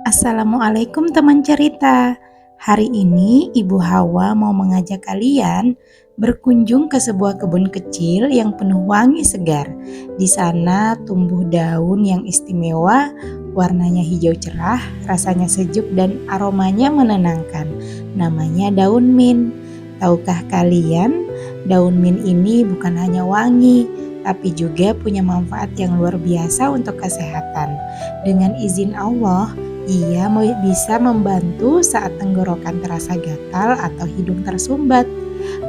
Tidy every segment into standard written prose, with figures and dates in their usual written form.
Assalamualaikum teman cerita. Hari ini Ibu Hawa mau mengajak kalian berkunjung ke sebuah kebun kecil yang penuh wangi segar. Di sana tumbuh daun yang istimewa, warnanya hijau cerah, rasanya sejuk dan aromanya menenangkan. Namanya daun mint. Tahukah kalian, daun mint ini bukan hanya wangi, tapi juga punya manfaat yang luar biasa untuk kesehatan. Dengan izin Allah, ia bisa membantu saat tenggorokan terasa gatal atau hidung tersumbat.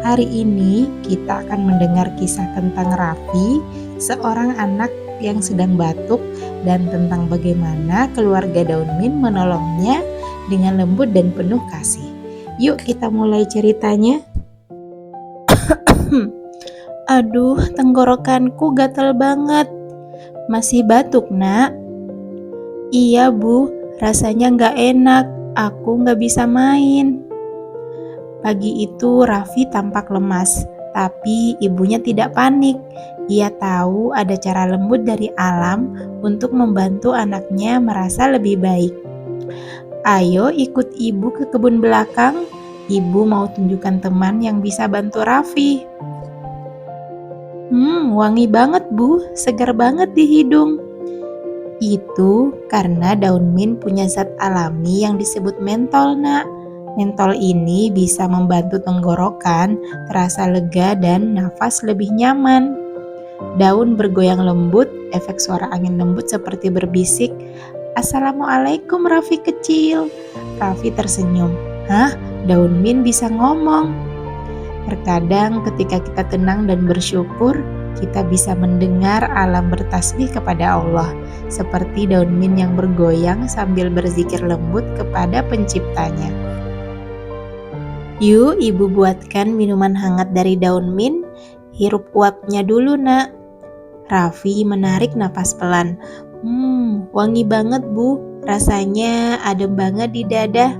Hari ini kita akan mendengar kisah tentang Raffi, seorang anak yang sedang batuk, dan tentang bagaimana keluarga daun mint menolongnya dengan lembut dan penuh kasih. Yuk kita mulai ceritanya. Aduh, tenggorokanku gatal banget. Masih batuk, Nak? Iya, Bu. Rasanya gak enak, aku gak bisa main. Pagi itu Raffi tampak lemas, tapi ibunya tidak panik. Ia tahu ada cara lembut dari alam untuk membantu anaknya merasa lebih baik. Ayo ikut ibu ke kebun belakang, ibu mau tunjukkan teman yang bisa bantu Raffi. Wangi banget, Bu, segar banget di hidung. Itu karena daun mint punya zat alami yang disebut mentol, Nak. Mentol ini bisa membantu tenggorokan terasa lega dan nafas lebih nyaman. Daun bergoyang lembut, efek suara angin lembut seperti berbisik, "Assalamualaikum Raffi kecil." Raffi tersenyum. Hah? Daun mint bisa ngomong? Terkadang ketika kita tenang dan bersyukur, kita bisa mendengar alam bertasbih kepada Allah, seperti daun mint yang bergoyang sambil berzikir lembut kepada penciptanya. Yuk ibu buatkan minuman hangat dari daun mint, hirup uapnya dulu, Nak. Raffi menarik napas pelan. Wangi banget, Bu, rasanya adem banget di dada.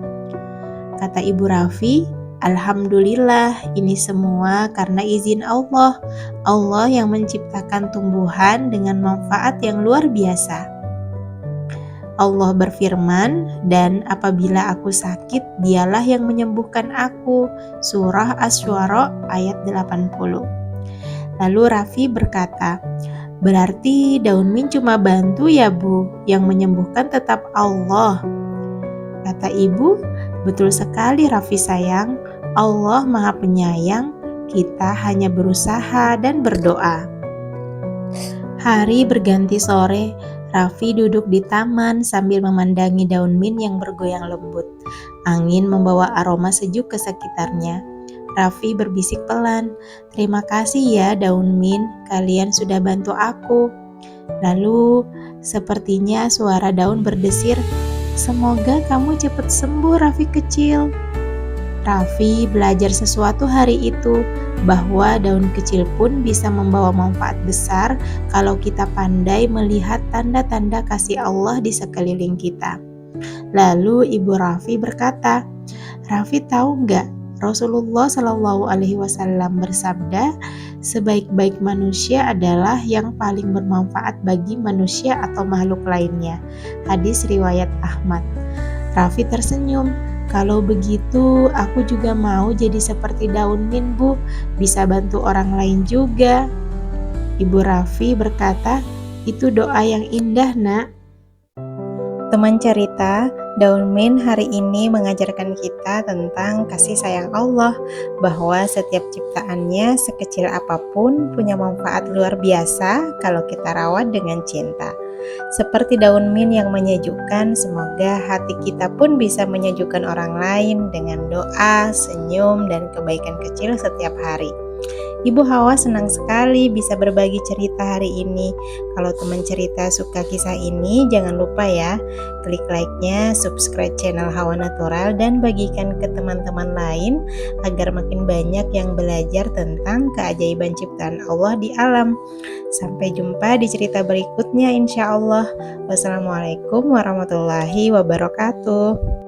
Kata ibu Raffi, "Alhamdulillah, ini semua karena izin Allah. Allah yang menciptakan tumbuhan dengan manfaat yang luar biasa." Allah berfirman, "Dan apabila aku sakit, dialah yang menyembuhkan aku." Surah Asy-Syu'ara ayat 80. Lalu Raffi berkata, "Berarti daun mint cuma bantu ya, Bu? Yang menyembuhkan tetap Allah." Kata ibu, "Betul sekali Raffi sayang, Allah Maha Penyayang, kita hanya berusaha dan berdoa." Hari berganti sore, Raffi duduk di taman sambil memandangi daun mint yang bergoyang lembut. Angin membawa aroma sejuk ke sekitarnya. Raffi berbisik pelan, "Terima kasih ya daun mint, kalian sudah bantu aku." Lalu sepertinya suara daun berdesir, "Semoga kamu cepat sembuh Raffi kecil." Raffi belajar sesuatu hari itu, bahwa daun kecil pun bisa membawa manfaat besar kalau kita pandai melihat tanda-tanda kasih Allah di sekeliling kita. Lalu ibu Raffi berkata, "Raffi tahu nggak? Rasulullah Shallallahu Alaihi Wasallam bersabda, sebaik-baik manusia adalah yang paling bermanfaat bagi manusia atau makhluk lainnya." Hadis riwayat Ahmad. Raffi tersenyum. "Kalau begitu, aku juga mau jadi seperti daun mint, Bu. Bisa bantu orang lain juga." Ibu Raffi berkata, "Itu doa yang indah, Nak." Teman cerita, daun mint hari ini mengajarkan kita tentang kasih sayang Allah, bahwa setiap ciptaannya sekecil apapun punya manfaat luar biasa kalau kita rawat dengan cinta. Seperti daun mint yang menyejukkan, semoga hati kita pun bisa menyejukkan orang lain dengan doa, senyum, dan kebaikan kecil setiap hari. Ibu Hawa senang sekali bisa berbagi cerita hari ini. Kalau teman cerita suka kisah ini, jangan lupa ya, klik like-nya, subscribe channel Hawa Natural, dan bagikan ke teman-teman lain agar makin banyak yang belajar tentang keajaiban ciptaan Allah di alam. Sampai jumpa di cerita berikutnya insya Allah. Wassalamualaikum warahmatullahi wabarakatuh.